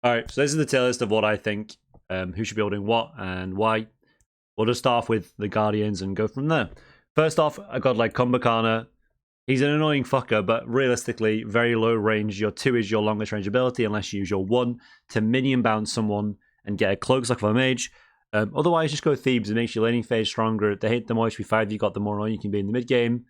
All right, so this is the tier list of what I think, who should be building what and why. We'll just start off with the Guardians and go from there. First off, I got like Kumbhakana. He's an annoying fucker, but realistically, very low range. Your 2 is your longest range ability, unless you use your 1 to minion bounce someone and get a cloak like for a mage. Otherwise, just go Thebes. It makes your laning phase stronger. The more HP 5 you got, the more annoying you can be in the mid game.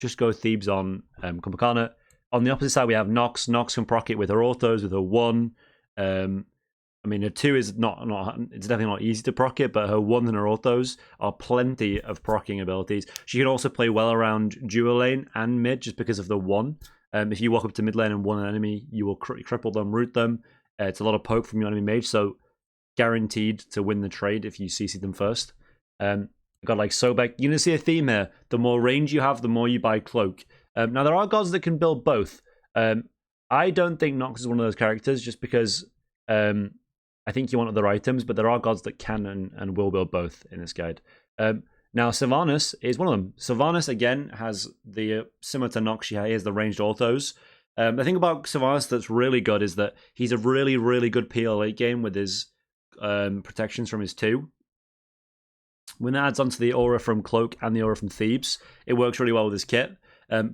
Just go Thebes on Kumbhakana. On the opposite side, we have Nox. Nox can proc it with her autos, with her 1. I mean, her 2 is not it's definitely not easy to proc it, but her 1 and her autos are plenty of procking abilities. She can also play well around dual lane and mid just because of the 1. If you walk up to mid lane and 1 an enemy, you will cripple them, root them. It's a lot of poke from your enemy mage, so guaranteed to win the trade if you CC them first. Got like Sobek. You're going to see a theme here. The more range you have, the more you buy cloak. Now, there are gods that can build both. I don't think Nox is one of those characters just because I think you want other items, but there are gods that can and will build both in this guide. Now, Sylvanas is one of them. Sylvanas, again, has the, similar to Nox, he has the ranged autos. The thing about Sylvanas that's really good is that he's a really, really good PL late game with his protections from his 2. When that adds onto the aura from Cloak and the aura from Thebes, it works really well with his kit.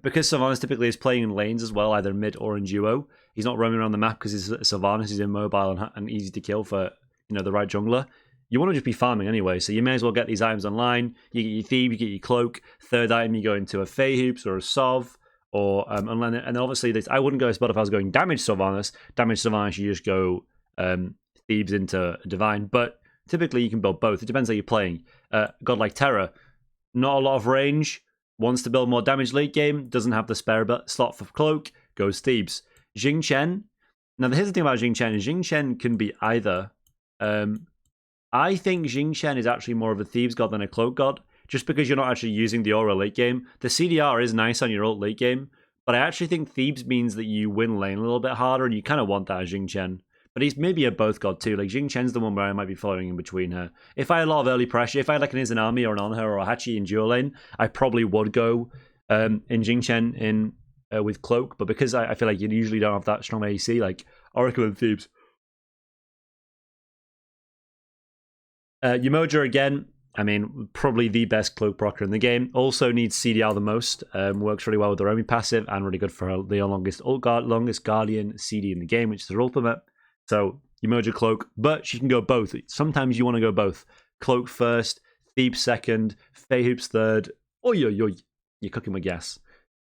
Because Sylvanas typically is playing in lanes as well, either mid or in duo, he's not roaming around the map because he's Sylvanas, he's immobile and easy to kill for the right jungler. You want to just be farming anyway, so you may as well get these items online. You get your Thebe, you get your Cloak. Third item, you go into a Fey Hoops or a Sov, or and then obviously I wouldn't go as bad if I was going damage Sylvanas. Damage Sylvanas, you just go Thebes into Divine, but typically you can build both. It depends how you're playing. God like Terra, not a lot of range. Wants to build more damage late game, doesn't have the spare slot for Cloak, goes Thebes. Xing Chen. Now, here's the thing about Xing Chen. Xing Chen can be either. I think Xing Chen is actually more of a Thebes god than a Cloak god, just because you're not actually using the aura late game. The CDR is nice on your ult late game, but I actually think Thebes means that you win lane a little bit harder, and you kind of want that as Xing Chen. But he's maybe a both god too. Like, Xing Chen's the one where I might be following in between her. If I had a lot of early pressure, if I had like an Izanami or an Onher or a Hachi in dual lane, I probably would go in Xing Chen in with Cloak. But because I feel like you usually don't have that strong AC, like Oracle and Thebes. Umoja again, I mean, probably the best Cloak procker in the game. Also needs CDR the most. Works really well with the Romy passive and really good for the longest Guardian CD in the game, which is her ultimate. So, Umoja Cloak, but she can go both. Sometimes you want to go both. Cloak first, Thebes second, Fey Hoops third. You're cooking with gas.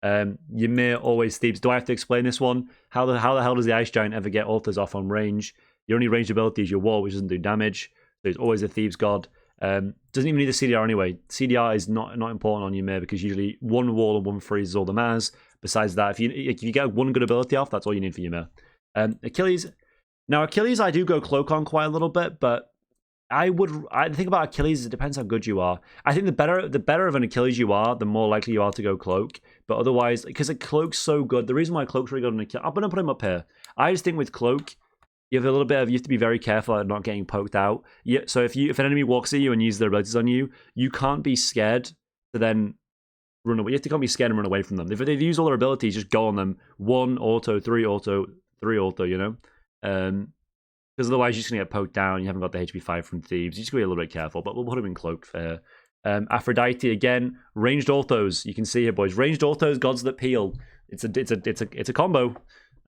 Ymir always Thebes. Do I have to explain this one? How the hell does the Ice Giant ever get altars off on range? Your only ranged ability is your wall, which doesn't do damage. So it's always a Thebes god. Doesn't even need a CDR anyway. CDR is not important on Ymir because usually one wall and one freeze is all the matters. Besides that, if you get one good ability off, that's all you need for Ymir. Achilles. Now, Achilles, I do go Cloak on quite a little bit, but I think about Achilles is it depends how good you are. I think the better of an Achilles you are, the more likely you are to go Cloak. But otherwise, because a Cloak's so good, the reason why Cloak's really good on Achilles, I'm going to put him up here. I just think with Cloak, you have to be very careful at not getting poked out. So if an enemy walks at you and uses their abilities on you, you can't be scared to then run away. You can't be scared and run away from them. If they've used all their abilities, just go on them. 1 auto, 3 auto, 3 auto, because otherwise you're just going to get poked down. You haven't got the HP 5 from Thebes. You just got to be a little bit careful, but we'll put him in Cloak for Aphrodite again. Ranged autos. You can see here, boys. Ranged autos, gods that peel. It's a combo.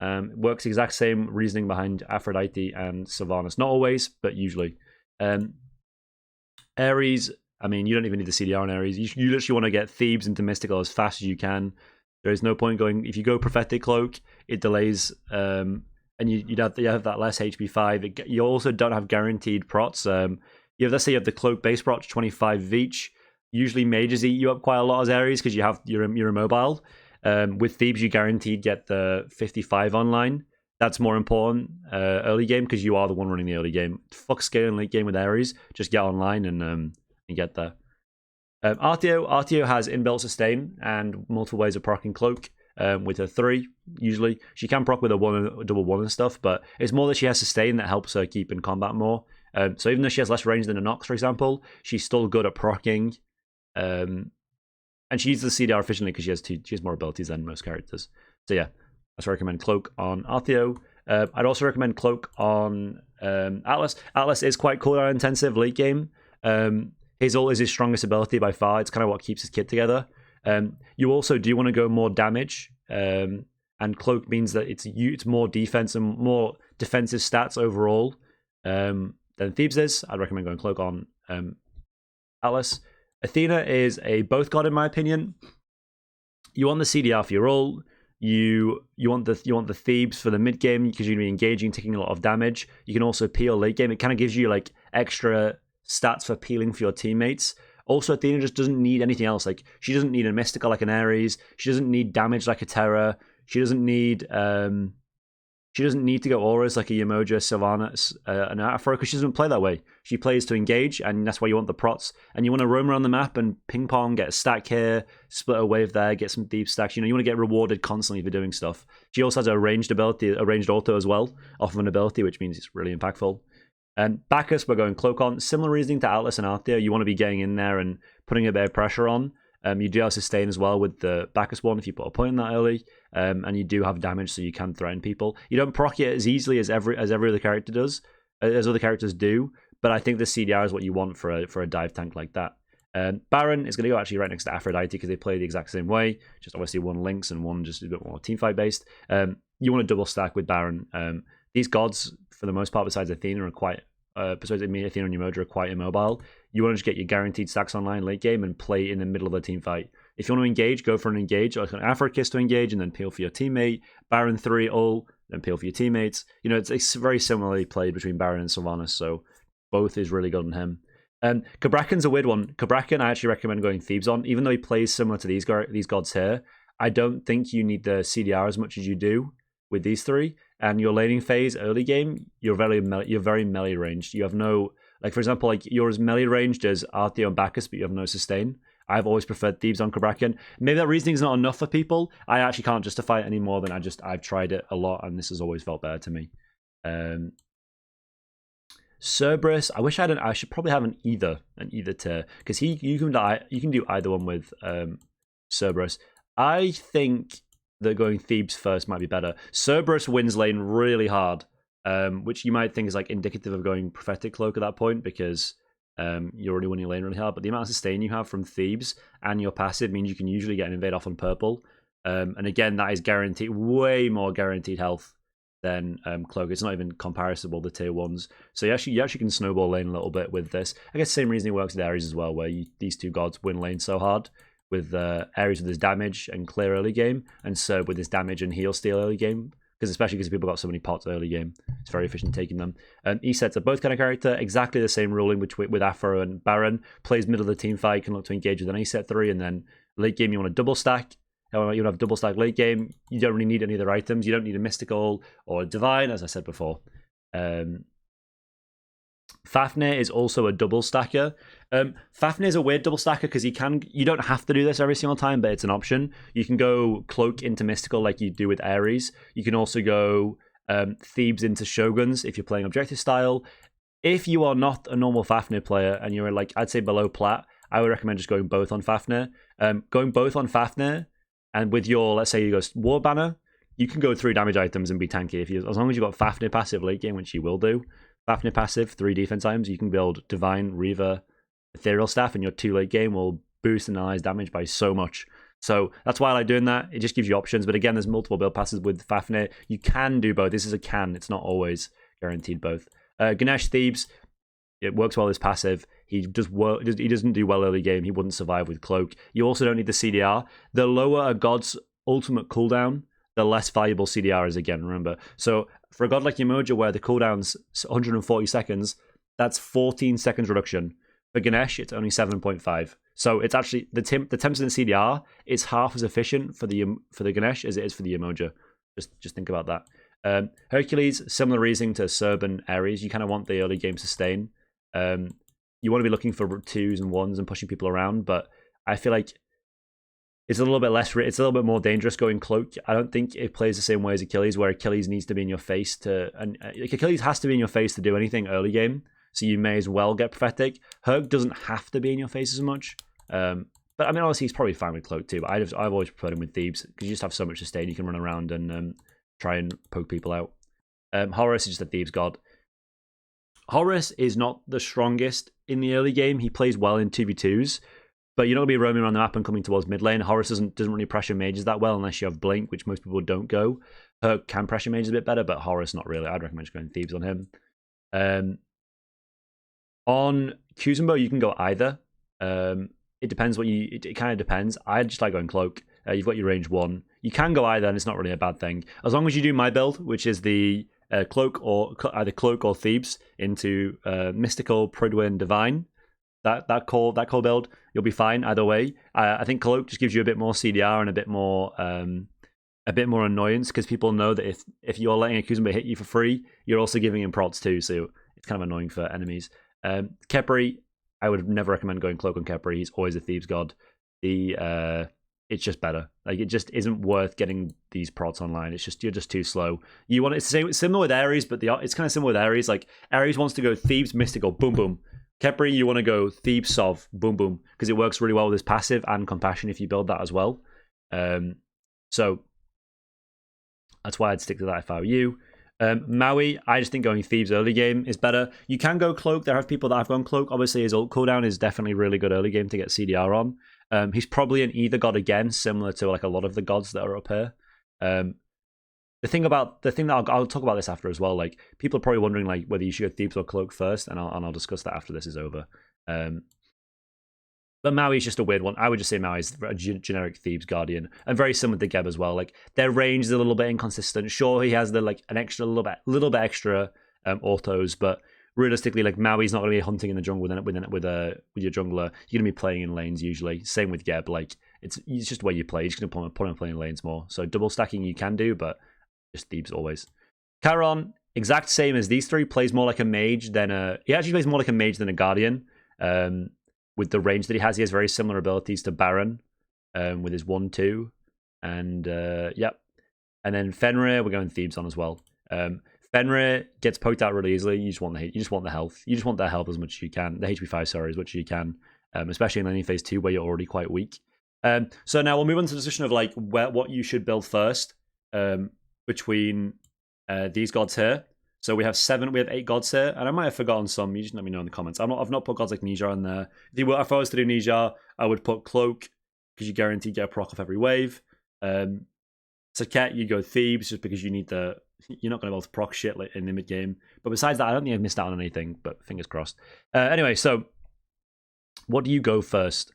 Works the exact same reasoning behind Aphrodite and Sylvanas. Not always, but usually. Ares, I mean, you don't even need the CDR on Ares. You literally want to get Thebes into Mystical as fast as you can. There is no point going... If you go Prophetic Cloak, it delays... and you have that less HP 5. You also don't have guaranteed prots. Let's say you have the Cloak base prot, 25 each. Usually mages eat you up quite a lot as Ares because you're immobile. With Thebes, you guaranteed get the 55 online. That's more important early game because you are the one running the early game. Fuck scaling late game with Ares. Just get online and get there. Artio has inbuilt sustain and multiple ways of proccing Cloak. With a 3, usually. She can proc with a double 1 and stuff, but it's more that she has sustain that helps her keep in combat more. So even though she has less range than a Nox, for example, she's still good at proccing. And she uses the CDR efficiently because she has more abilities than most characters. So yeah, let's recommend Cloak on Artheo. I'd also recommend Cloak on Atlas. Atlas is quite cooldown intensive late game. His ult is his strongest ability by far. It's kind of what keeps his kit together. You also do want to go more damage, and Cloak means that it's more defense and more defensive stats overall than Thebes is. I'd recommend going Cloak on Atlas. Athena is a both god in my opinion. You want the CDR for your ult. You want the Thebes for the mid game because you're gonna be engaging, taking a lot of damage. You can also peel late game. It kind of gives you like extra stats for peeling for your teammates. Also, Athena just doesn't need anything else. Like she doesn't need a Mystical like an Ares. She doesn't need damage like a Terra. She doesn't need to go auras like a Yemoja, Sylvanas, and Afro because she doesn't play that way. She plays to engage, and that's why you want the prots. And you want to roam around the map and ping pong, get a stack here, split a wave there, get some deep stacks. You want to get rewarded constantly for doing stuff. She also has a ranged ability, a ranged auto as well, off of an ability, which means it's really impactful. And Bacchus, we're going Cloak on. Similar reasoning to Atlas and Arthur. You want to be getting in there and putting a bit of pressure on. You do have sustain as well with the Bacchus one if you put a point in that early. And you do have damage, so you can threaten people. You don't proc it as easily as every other character does, as other characters do. But I think the CDR is what you want for a dive tank like that. Baron is going to go actually right next to Aphrodite because they play the exact same way. Just obviously one links and one just a bit more teamfight based. You want to double stack with Baron. These gods, for the most part, besides Athena, are quite. Besides Athena and Yemoja are quite immobile. You want to just get your guaranteed stacks online late game and play in the middle of a team fight. If you want to engage, go for an engage, or an Afro Kiss to engage and then peel for your teammate. Baron 3 ult, then peel for your teammates. It's very similarly played between Baron and Sylvanas, so both is really good on him. Kabrakan's a weird one. Kabrakan, I actually recommend going Thebes on, even though he plays similar to these gods here. I don't think you need the CDR as much as you do with these three. And your laning phase early game, you're very melee ranged. You have no, like for example, like you're as melee ranged as Artheo and Bacchus, but you have no sustain. I've always preferred Thebes on Kabrakan. Maybe that reasoning is not enough for people. I actually can't justify it any more than I've tried it a lot, and this has always felt better to me. Cerberus, I wish I should probably have an either tier because you can do either one with Cerberus. I think that going Thebes first might be better. Cerberus wins lane really hard, which you might think is like indicative of going Prophetic Cloak at that point because you're already winning lane really hard. But the amount of sustain you have from Thebes and your passive means you can usually get an invade off on purple. And again, that is guaranteed, way more guaranteed health than Cloak. It's not even comparable to tier 1s. So you actually can snowball lane a little bit with this. I guess the same reasoning works with Ares as well, where these two gods win lane so hard. With Ares with his damage and clear early game, and Serb with his damage and heal steal early game, especially because people got so many pots early game. It's very efficient taking them. E-sets are both kind of character, exactly the same ruling with Afro and Baron. Plays middle of the team fight, can look to engage with an E-set 3, and then late game you want to double stack. You want to have double stack late game. You don't really need any of their items. You don't need a Mystical or a Divine, as I said before. Fafnir is also a double stacker. Fafnir is a weird double stacker because you don't have to do this every single time, but it's an option. You can go Cloak into Mystical like you do with Ares. You can also go Thebes into Shoguns if you're playing objective style. If you are not a normal Fafnir player and you're like, I'd say below plat, I would recommend just going both on Fafnir. Going both on Fafnir and with your, let's say you go War Banner, you can go 3 damage items and be tanky as long as you've got Fafnir passive late game, which you will do. Fafnir passive, 3 defense items. You can build Divine, Reaver, Ethereal Staff, and your 2 late game will boost an ally's damage by so much. So that's why I like doing that. It just gives you options. But again, there's multiple build passes with Fafnir. You can do both. This is a can. It's not always guaranteed both. Ganesh Thebes, it works well as passive. He doesn't do well early game. He wouldn't survive with Cloak. You also don't need the CDR. The lower a god's ultimate cooldown, the less valuable CDR is again, remember. So for a god like Yemoja, where the cooldown's 140 seconds, that's 14 seconds reduction. For Ganesh, it's only 7.5. So it's actually, the temps in the CDR is half as efficient for the Ganesh as it is for the Yemoja. Just think about that. Hercules, similar reasoning to Serb and Ares. You kind of want the early game sustain. You want to be looking for 2s and 1s and pushing people around, but I feel like it's a little bit it's a little bit more dangerous going Cloak. I don't think it plays the same way as Achilles, where Achilles needs to be in your face and Achilles has to be in your face to do anything early game. So you may as well get Prophetic. Herc doesn't have to be in your face as much. But I mean, honestly, he's probably fine with Cloak too. But I've always preferred him with Thebes because you just have so much sustain. You can run around and try and poke people out. Horus is just a Thieves God. Horus is not the strongest in the early game. He plays well in 2v2s, but you're not going to be roaming around the map and coming towards mid lane. Horus doesn't really pressure mages that well unless you have Blink, which most people don't go. Herc can pressure mages a bit better, but Horus not really. I'd recommend just going Thieves on him. On Kuzenbo, you can go either. It depends what you... It kind of depends. I just like going Cloak. You've got your range 1. You can go either, and it's not really a bad thing. As long as you do my build, which is the Cloak or either Cloak or Thebes into Mystical, Pridwin, Divine. That core build, you'll be fine either way. I think Cloak just gives you a bit more CDR and a bit more annoyance, because people know that if you're letting a Kuzenbo hit you for free, you're also giving him prots too, so it's kind of annoying for enemies. Khepri, I would never recommend going Cloak on Khepri. He's always a Thieves God. It's just better. Like, it just isn't worth getting these prots online. It's just, you're just too slow. You want it's similar with Ares, but it's kind of similar with Ares. Like, Ares wants to go Thieves, Mystical, boom, boom. Khepri, you want to go Thieves, Sov, boom, boom, because it works really well with his passive and Compassion if you build that as well. So that's why I'd stick to that if I were you. Maui, I just think going Thieves early game is better. You can go Cloak. There have people that have gone Cloak. Obviously, his ult cooldown is definitely really good early game to get CDR on. He's probably an either god again, similar to like a lot of the gods that are up here. The thing that I'll talk about this after as well. Like, people are probably wondering like whether you should go Thebes or Cloak first, and I'll discuss that after this is over. But Maui is just a weird one. I would just say Maui is a generic Thebes Guardian, and very similar to Geb as well. Like, their range is a little bit inconsistent. Sure, he has the like an extra little bit extra autos, but realistically, like, Maui's not going to be hunting in the jungle with your jungler. You're going to be playing in lanes usually. Same with Geb. Like, it's just the way you play. You're just going to put him playing lanes more. So double stacking you can do, but just Thebes always. Charon, exact same as these three. Plays more like a mage than he actually plays more like a mage than a guardian. With the range that he has very similar abilities to Baron, with his 1-2, and yep. And then Fenrir, we're going Thebes on as well. Fenrir gets poked out really easily. You just want the health. You just want their health as much as you can. The HP 5, sorry, as much as you can. Especially in laning phase 2 where you're already quite weak. So now we'll move on to the discussion of like what you should build first between these gods here. So we have 8 gods here, and I might have forgotten some. You just let me know in the comments. I've not put gods like Nijar in there. If I was to do Nijar, I would put Cloak, because you guarantee get a proc off every wave. Saket, you go Thebes, just because you're not going to be able to proc shit like in the mid game. But besides that, I don't think I've missed out on anything. But fingers crossed. Anyway, so what do you go first?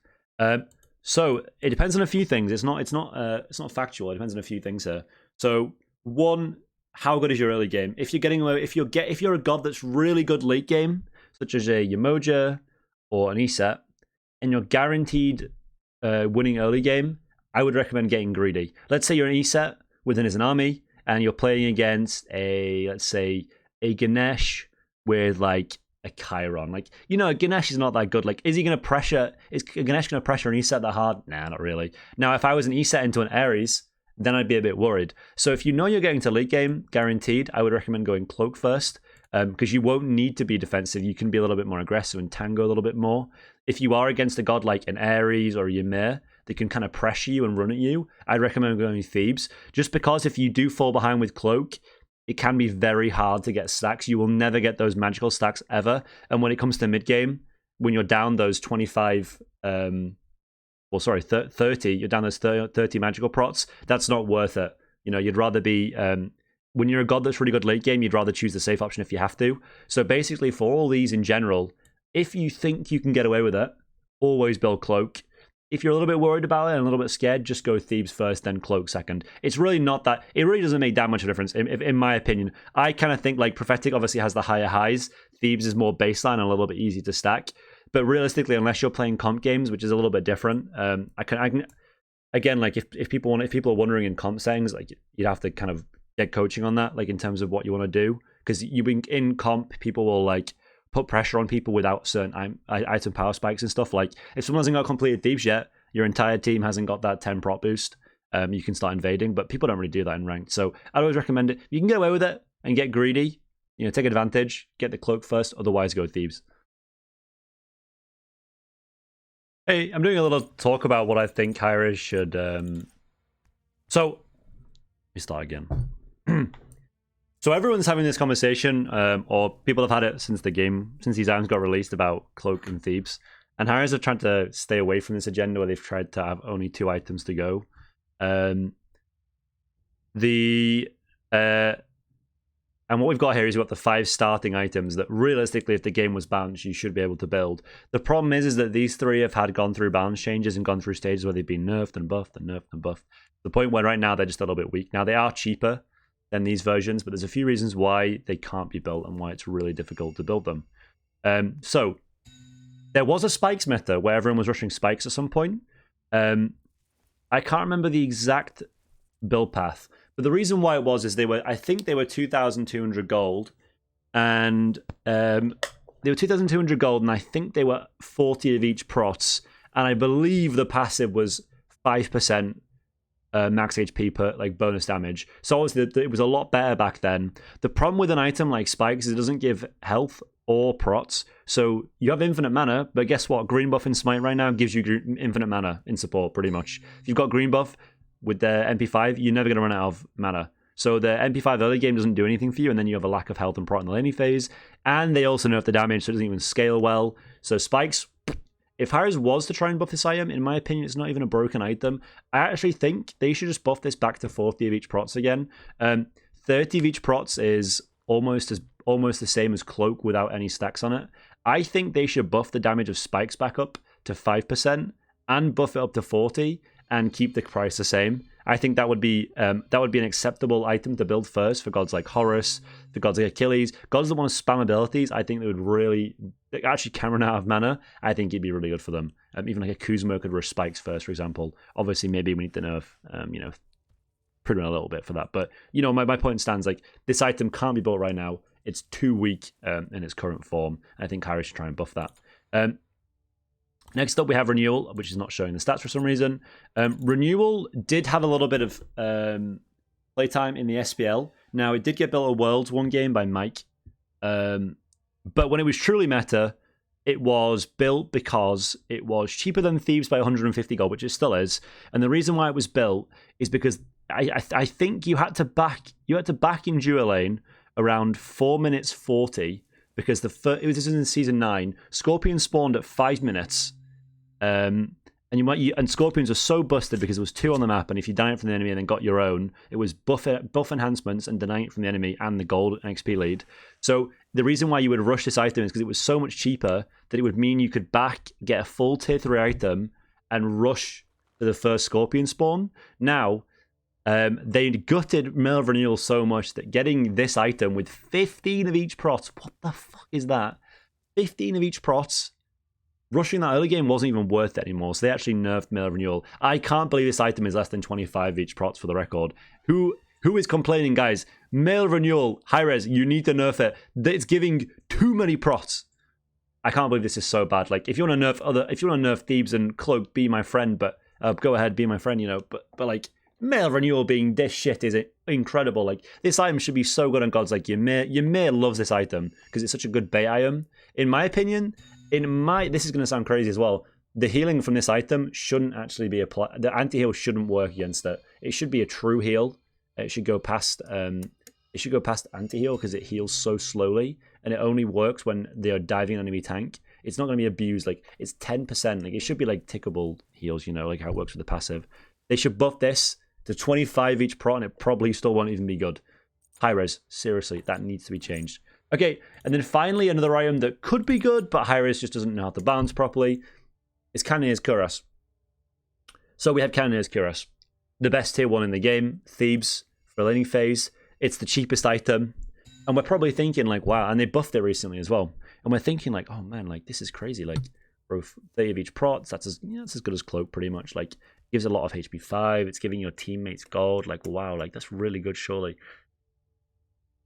So it depends on a few things. It's not factual. It depends on a few things here. So one, how good is your early game? If you're a god that's really good late game, such as a Yemoja or an Eset, and you're guaranteed winning early game, I would recommend getting greedy. Let's say you're an Eset within as an army, and you're playing against let's say a Ganesh with like a Chiron. Like, Ganesh is not that good. Like, is Ganesh going to pressure an Eset that hard? Nah, not really. Now, if I was an Eset into an Ares, then I'd be a bit worried. So if you know you're getting to late game, guaranteed, I would recommend going Cloak first, because you won't need to be defensive. You can be a little bit more aggressive and tango a little bit more. If you are against a god like an Ares or a Ymir, they can kind of pressure you and run at you, I'd recommend going Thebes, just because if you do fall behind with Cloak, it can be very hard to get stacks. You will never get those magical stacks ever. And when it comes to mid game, when you're down those 25... 30, you're down those 30 magical prots, that's not worth it. You'd rather be, when you're a god that's really good late game, you'd rather choose the safe option if you have to. So basically, for all these in general, if you think you can get away with it, always build Cloak. If you're a little bit worried about it and a little bit scared, just go Thebes first, then Cloak second. It's really not that, it really doesn't make that much of a difference, in my opinion. I kind of think like Prophetic obviously has the higher highs, Thebes is more baseline and a little bit easy to stack. But realistically, unless you're playing comp games, which is a little bit different, I can again, like if people are wondering in comp settings, like you'd have to kind of get coaching on that, like in terms of what you want to do, because in comp, people will like put pressure on people without certain item power spikes and stuff. Like if someone hasn't got completed Thieves yet, your entire team hasn't got that 10 prop boost, you can start invading. But people don't really do that in ranked, so I'd always recommend it. You can get away with it and get greedy, take advantage, get the Cloak first. Otherwise, go Thieves. Hey, I'm doing a little talk about what I think Kyra should... So, let me start again. So everyone's having this conversation, or people have had it since these items got released about Cloak and Thebes. And Harris have tried to stay away from this agenda where they've tried to have only 2 items to go. And what we've got here is we've got the 5 starting items that realistically, if the game was balanced, you should be able to build. The problem is that these 3 have gone through balance changes and gone through stages where they've been nerfed and buffed and nerfed and buffed. The point where right now they're just a little bit weak. Now they are cheaper than these versions, but there's a few reasons why they can't be built and why it's really difficult to build them. So there was a spikes meta where everyone was rushing spikes at some point. I can't remember the exact build path, but the reason why it was is I think they were 2,200 gold, and they were 2,200 gold, and I think they were 40 of each prots, and I believe the passive was 5% max HP per bonus damage. So obviously it was a lot better back then. The problem with an item like spikes is it doesn't give health or prots, so you have infinite mana, but guess what? Green buff in Smite right now gives you infinite mana in support, pretty much. If you've got green buff with the MP5, you're never going to run out of mana. So the MP5 early game doesn't do anything for you, and then you have a lack of health and prot in the laning phase, and they also nerf the damage, so it doesn't even scale well. So spikes, if Harris was to try and buff this item, in my opinion, it's not even a broken item. I actually think they should just buff this back to 40 of each prots again. 30 of each prots is almost the same as Cloak without any stacks on it. I think they should buff the damage of spikes back up to 5% and buff it up to 40 and keep the price the same. I think that would be an acceptable item to build first for gods like Horus, for gods like Achilles, gods that want to spam abilities. I think they actually can run out of mana. I think it'd be really good for them. Even like a Kuzma could rush spikes first, for example. Obviously, maybe we need to nerf, Pridwen a little bit for that. But my point stands. Like, this item can't be built right now. It's too weak in its current form. I think Harry should try and buff that. Next up, we have Renewal, which is not showing the stats for some reason. Renewal did have a little bit of playtime in the SPL. Now, it did get built at Worlds one game by Mike. But when it was truly meta, it was built because it was cheaper than Thebes by 150 gold, which it still is. And the reason why it was built is because I think you had to back in Dual Lane around 4 minutes 40, because this is in season 9. Scorpion spawned at 5 minutes, and Scorpions are so busted because there was 2 on the map, and if you deny it from the enemy and then got your own, it was buff enhancements and denying it from the enemy and the gold and XP lead. So the reason why you would rush this item is because it was so much cheaper that it would mean you could get a full tier 3 item and rush to the first Scorpion spawn. Now, they gutted Mail of Renewal so much that getting this item with 15 of each prot, what the fuck is that? 15 of each prot, rushing that early game wasn't even worth it anymore, so they actually nerfed Mail of Renewal. I can't believe this item is less than 25 of each prots for the record. Who is complaining, guys? Mail of Renewal, high res, you need to nerf it. It's giving too many prots. I can't believe this is so bad. Like, if you want to nerf Thebes and Cloak, be my friend, but go ahead, be my friend, but like, Mail Renewal being this shit is incredible. Like, this item should be so good on gods like Ymir. Ymir loves this item because it's such a good bait item. In my opinion, this is going to sound crazy as well, the healing from this item shouldn't actually be applied. The anti-heal shouldn't work against it. It should be a true heal. It should go past anti-heal because it heals so slowly, and it only works when they are diving on enemy tank. It's not going to be abused. Like, it's 10%. Like, it should be like tickable heals, like how it works with the passive. They should buff this to 25 each prot, and it probably still won't even be good. High res, seriously, that needs to be changed. Okay, and then finally, another item that could be good, but high res just doesn't know how to balance properly, is Cannoneer's Cuirass. So we have Cannoneer's Cuirass, the best tier 1 in the game, Thebes, for laning phase. It's the cheapest item, and we're probably thinking like, wow, and they buffed it recently as well. And we're thinking like, oh man, like this is crazy. Like, bro, 30 of each prot, that's as good as Cloak pretty much. Like, gives a lot of HP 5. It's giving your teammates gold. Like, wow, like that's really good, surely.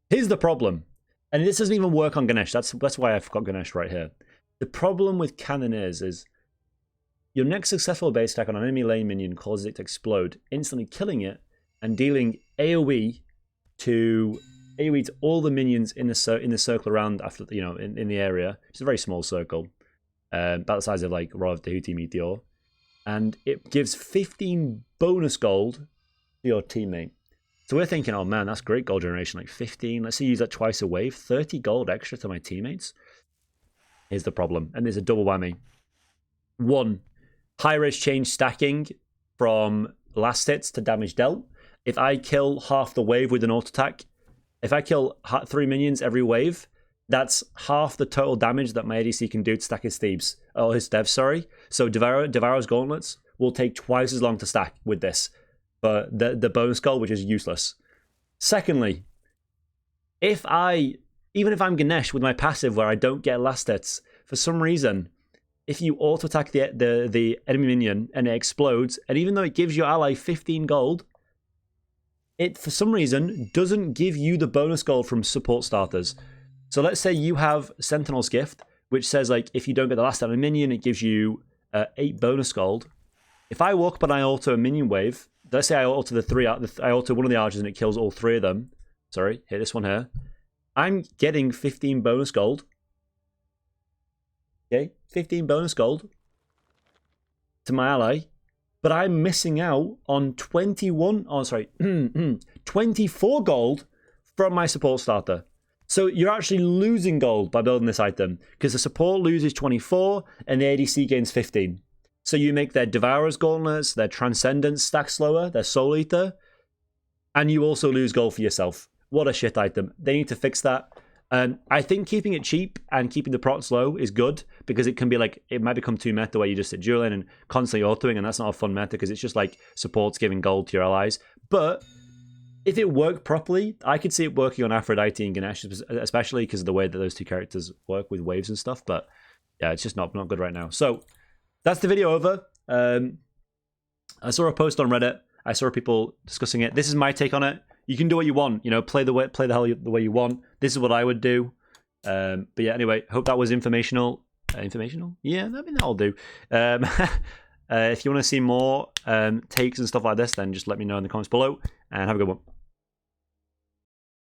Here's the problem. And this doesn't even work on Ganesh. That's why I've got Ganesh right here. The problem with Cannoneers is your next successful base attack on an enemy lane minion causes it to explode, instantly killing it and dealing AoE to all the minions in the circle around after in the area. It's a very small circle, about the size of like Royal of Tahuti Meteor. And it gives 15 bonus gold to your teammate. So we're thinking, oh man, that's great gold generation, like 15. Let's say use that twice a wave, 30 gold extra to my teammates. Here's the problem, and there's a double whammy. 1, high risk change stacking from last hits to damage dealt. If I kill half the wave with an auto attack, if I kill 3 minions every wave, that's half the total damage that my ADC can do to stack his thieves. Oh, his devs, sorry. So Devourer's gauntlets will take twice as long to stack with this. But the bonus gold, which is useless. Secondly, even if I'm Ganesh with my passive where I don't get last hits, for some reason, if you auto attack the enemy minion and it explodes, and even though it gives your ally 15 gold, it for some reason doesn't give you the bonus gold from support starters. So let's say you have Sentinel's Gift, which says like if you don't get the last enemy minion, it gives you 8 bonus gold. If I walk up and I auto a minion wave, let's say I auto I auto one of the archers and it kills all 3 of them. Sorry, hit this one here. I'm getting 15 bonus gold. Okay, 15 bonus gold to my ally, but I'm missing out on 24 gold from my support starter. So you're actually losing gold by building this item because the support loses 24 and the ADC gains 15. So you make their Devourer's Gauntlets, their Transcendence stack slower, their Soul Eater, and you also lose gold for yourself. What a shit item. They need to fix that. I think keeping it cheap and keeping the procs low is good because it can be like, it might become too meta where you just sit dueling and constantly autoing, and that's not a fun meta because it's just like supports giving gold to your allies. But if it worked properly, I could see it working on Aphrodite and Ganesh, especially because of the way that those 2 characters work with waves and stuff. But yeah, it's just not good right now. So that's the video over. I saw a post on Reddit. I saw people discussing it. This is my take on it. You can do what you want, you know, play the hell the way you want. This is what I would do. But yeah, anyway, hope that was informational. Informational? Yeah, I mean, that'll do. If you want to see more takes and stuff like this, then just let me know in the comments below, and have a good one.